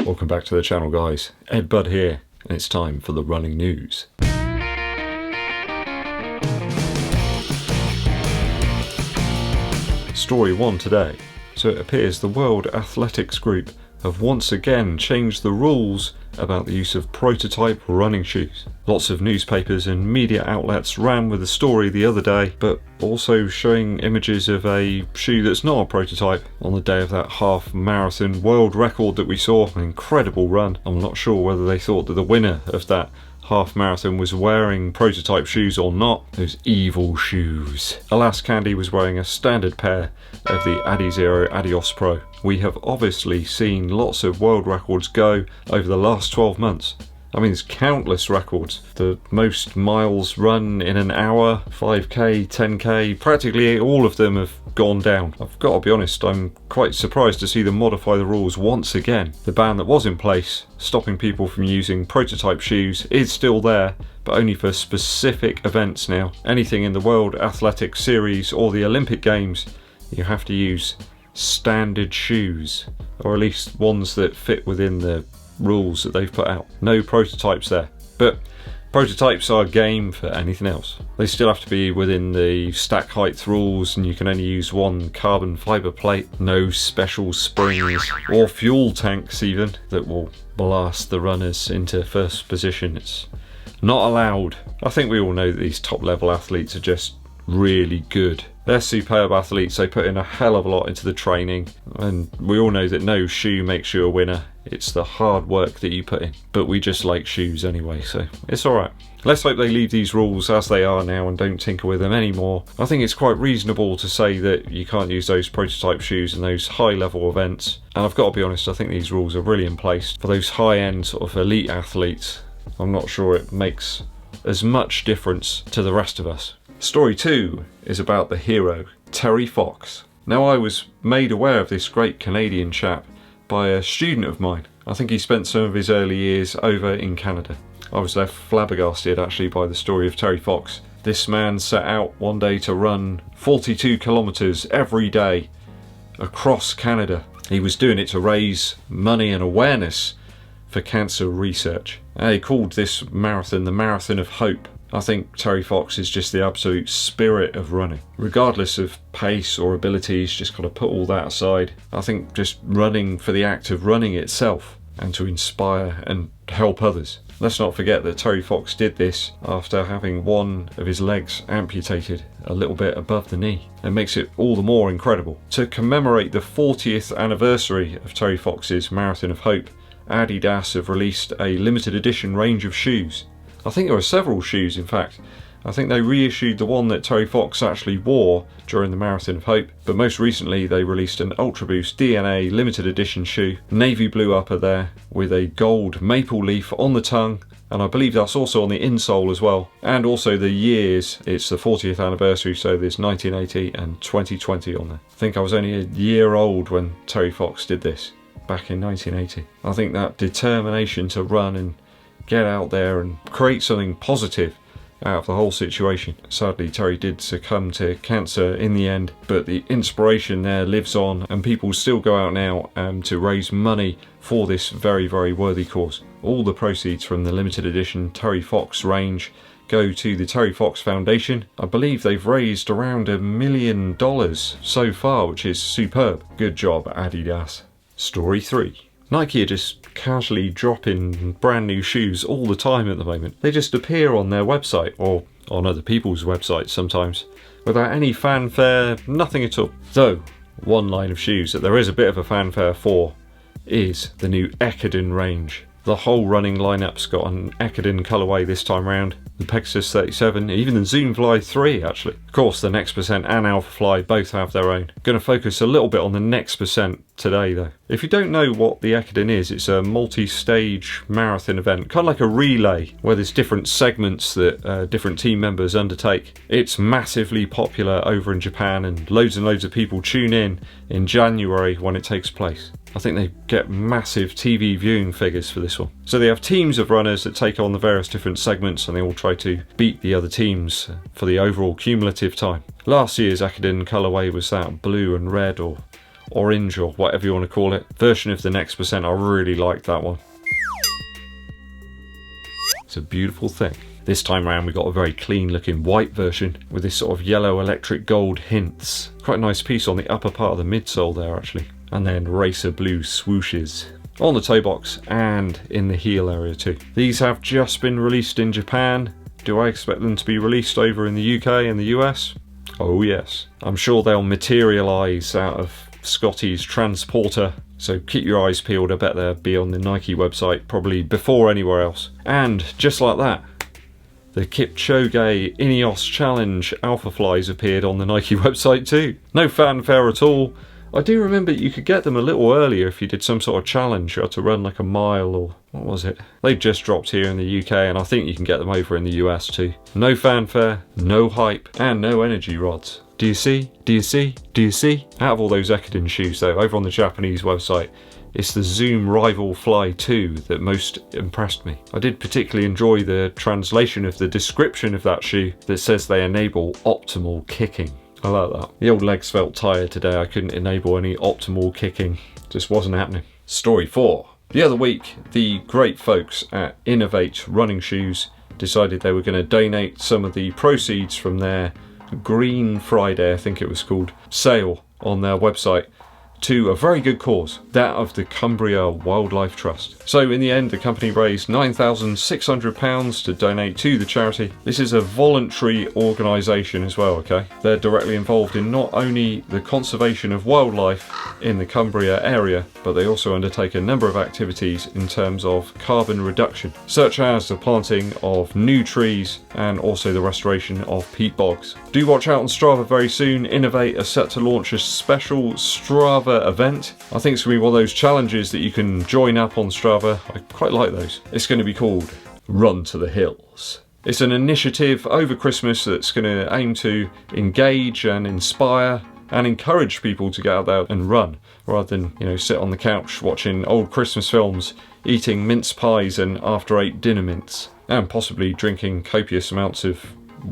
Welcome back to the channel, guys. EDDBUD here, and it's time for the running news. Story 1 today. So it appears the World Athletics Group have once again changed the rules about the use of prototype running shoes. Lots of newspapers and media outlets ran with the story the other day, but also showing images of a shoe that's not a prototype on the day of that half marathon world record that we saw. An incredible run. I'm not sure whether they thought that the winner of that half marathon was wearing prototype shoes or not. Those evil shoes. Alas, Candy was wearing a standard pair of the Adizero Adios Pro. We have obviously seen lots of world records go over the last 12 months. I mean, there's countless records. The most miles run in an hour, 5k, 10k, practically all of them have gone down. I've got to be honest, I'm quite surprised to see them modify the rules once again. The ban that was in place, stopping people from using prototype shoes, is still there, but only for specific events now. Anything in the World Athletics Series or the Olympic Games, you have to use standard shoes, or at least ones that fit within the rules that they've put out. No prototypes there, but prototypes are game for anything else. They still have to be within the stack height rules, and you can only use one carbon fibre plate. No special springs or fuel tanks even that will blast the runners into first position. It's not allowed. I think we all know that these top level athletes are just really good. They're superb athletes. They put in a hell of a lot into the training, and we all know that no shoe makes you a winner. It's the hard work that you put in, but we just like shoes anyway, so it's alright. Let's hope they leave these rules as they are now and don't tinker with them anymore. I think it's quite reasonable to say that you can't use those prototype shoes in those high level events, and I've got to be honest, I think these rules are really in place for those high end sort of elite athletes. I'm not sure it makes as much difference to the rest of us. Story 2 is about the hero, Terry Fox. Now, I was made aware of this great Canadian chap by a student of mine. I think he spent some of his early years over in Canada. I was left flabbergasted actually by the story of Terry Fox. This man set out one day to run 42 kilometres every day across Canada. He was doing it to raise money and awareness for cancer research. He called this marathon the Marathon of Hope. I think Terry Fox is just the absolute spirit of running. Regardless of pace or abilities, just got to put all that aside. I think just running for the act of running itself and to inspire and help others. Let's not forget that Terry Fox did this after having one of his legs amputated a little bit above the knee. It makes it all the more incredible. To commemorate the 40th anniversary of Terry Fox's Marathon of Hope, Adidas have released a limited edition range of shoes. I think there are several shoes, in fact. I think they reissued the one that Terry Fox actually wore during the Marathon of Hope, but most recently they released an Ultraboost DNA limited edition shoe, navy blue upper there, with a gold maple leaf on the tongue, and I believe that's also on the insole as well. And also the years, it's the 40th anniversary, so there's 1980 and 2020 on there. I think I was only a year old when Terry Fox did this, back in 1980. I think that determination to run and get out there and create something positive out of the whole situation. Sadly, Terry did succumb to cancer in the end, but the inspiration there lives on, and people still go out now to raise money for this very, very worthy cause. All the proceeds from the limited edition Terry Fox range go to the Terry Fox Foundation. I believe they've raised around $1 million so far, which is superb. Good job, Adidas. Story 3. Nike are just casually dropping brand new shoes all the time at the moment. They just appear on their website, or on other people's websites sometimes, without any fanfare, nothing at all. Though, one line of shoes that there is a bit of a fanfare for is the new Ekiden range. The whole running lineup's got an Ekiden colourway this time round. The Pegasus 37, even the Zoomfly 3 actually. Of course, the Next Percent and Alphafly both have their own. Going to focus a little bit on the Next Percent today though. If you don't know what the Ekiden is, it's a multi-stage marathon event, kind of like a relay, where there's different segments that different team members undertake. It's massively popular over in Japan, and loads of people tune in January when it takes place. I think they get massive TV viewing figures for this one. So they have teams of runners that take on the various different segments, and they all try to beat the other teams for the overall cumulative time. Last year's Ekiden colourway was that blue and red or orange or whatever you want to call it version of the Next Percent. I really like that one. It's a beautiful thing. This time around we got a very clean looking white version with this sort of yellow electric gold hints. Quite a nice piece on the upper part of the midsole there actually. And then racer blue swooshes on the toe box and in the heel area too. These have just been released in Japan. Do I expect them to be released over in the UK and the US? Oh yes. I'm sure they'll materialise out of Scotty's transporter. So keep your eyes peeled. I bet they'll be on the Nike website probably before anywhere else. And just like that, the Kipchoge Ineos Challenge Alpha Flies appeared on the Nike website too. No fanfare at all. I do remember you could get them a little earlier if you did some sort of challenge. You had to run like a mile or what was it? They've just dropped here in the UK and I think you can get them over in the US too. No fanfare, no hype, and no energy rods. Do you see? Do you see? Do you see? Out of all those Ekiden shoes though, over on the Japanese website, it's the Zoom Rival Fly 2 that most impressed me. I did particularly enjoy the translation of the description of that shoe that says they enable optimal kicking. I like that. The old legs felt tired today. I couldn't enable any optimal kicking. Just wasn't happening. Story 4. The other week, the great folks at Inov-8 running shoes decided they were going to donate some of the proceeds from their Green Friday, I think it was called, sale on their website to a very good cause, that of the Cumbria Wildlife Trust. So in the end, the company raised £9,600 to donate to the charity. This is a voluntary organisation as well, okay? They're directly involved in not only the conservation of wildlife in the Cumbria area, but they also undertake a number of activities in terms of carbon reduction, such as the planting of new trees and also the restoration of peat bogs. Do watch out on Strava very soon. Inov-8 are set to launch a special Strava event. I think it's going to be one of those challenges that you can join up on Strava. I quite like those. It's going to be called Run to the Hills. It's an initiative over Christmas that's going to aim to engage and inspire and encourage people to get out there and run rather than, you know, sit on the couch watching old Christmas films, eating mince pies and after 8 dinner mints, and possibly drinking copious amounts of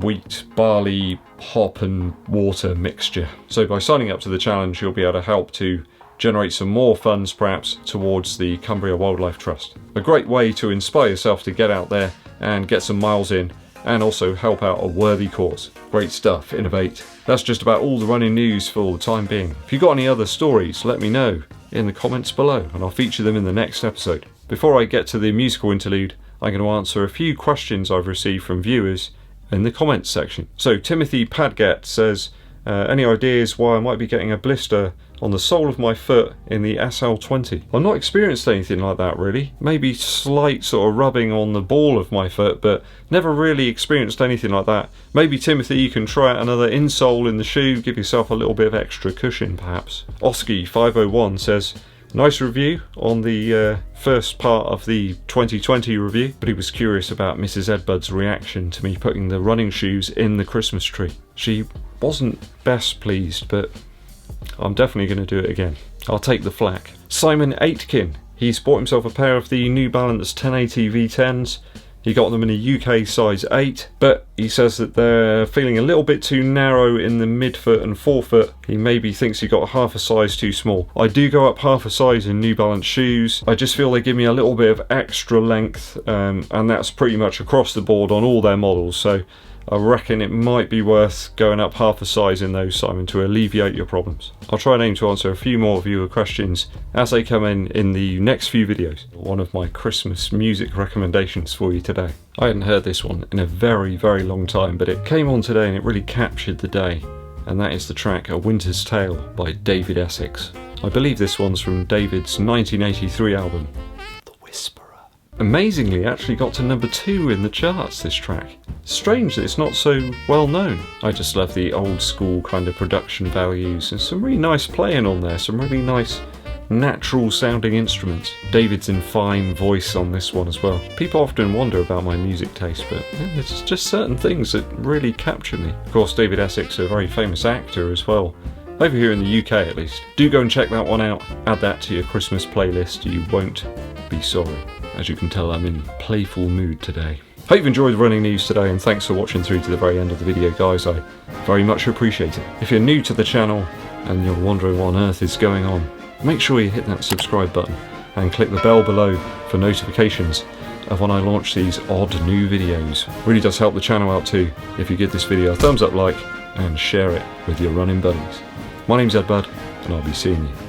wheat, barley, hop and water mixture. So by signing up to the challenge you'll be able to help to generate some more funds perhaps towards the Cumbria Wildlife Trust. A great way to inspire yourself to get out there and get some miles in and also help out a worthy cause. Great stuff, Inov-8. That's just about all the running news for the time being. If you've got any other stories, let me know in the comments below and I'll feature them in the next episode. Before I get to the musical interlude, I'm going to answer a few questions I've received from viewers in the comments section. So Timothy Padgett says, any ideas why I might be getting a blister on the sole of my foot in the SL20? I've not experienced anything like that really. Maybe slight sort of rubbing on the ball of my foot, but never really experienced anything like that. Maybe Timothy, you can try out another insole in the shoe, give yourself a little bit of extra cushion perhaps. Oski501 says, nice review on the first part of the 2020 review, but he was curious about Mrs. EDDBUD's reaction to me putting the running shoes in the Christmas tree. She wasn't best pleased, but I'm definitely going to do it again. I'll take the flak. Simon Aitken, he's bought himself a pair of the New Balance 1080 V10s. He got them in a UK size 8, but he says that they're feeling a little bit too narrow in the midfoot and forefoot. He maybe thinks he got half a size too small. I do go up half a size in New Balance shoes. I just feel they give me a little bit of extra length, and that's pretty much across the board on all their models. So I reckon it might be worth going up half a size in those, Simon, to alleviate your problems. I'll try and aim to answer a few more viewer questions as they come in the next few videos. One of my Christmas music recommendations for you today. I hadn't heard this one in a very, very long time, but it came on today and it really captured the day. And that is the track A Winter's Tale by David Essex. I believe this one's from David's 1983 album, The Whisperer. Amazingly, it actually got to number 2 in the charts, this track. Strange that it's not so well known. I just love the old school kind of production values and some really nice playing on there, some really nice natural sounding instruments. David's in fine voice on this one as well. People often wonder about my music taste, but there's just certain things that really capture me. Of course, David Essex, a very famous actor as well, over here in the UK at least. Do go and check that one out, add that to your Christmas playlist, you won't be sorry. As you can tell, I'm in playful mood today. Hope you've enjoyed the running news today, and thanks for watching through to the very end of the video, guys. I very much appreciate it. If you're new to the channel, and you're wondering what on earth is going on, make sure you hit that subscribe button and click the bell below for notifications of when I launch these odd new videos. Really does help the channel out too if you give this video a thumbs up like and share it with your running buddies. My name's EDDBUD and I'll be seeing you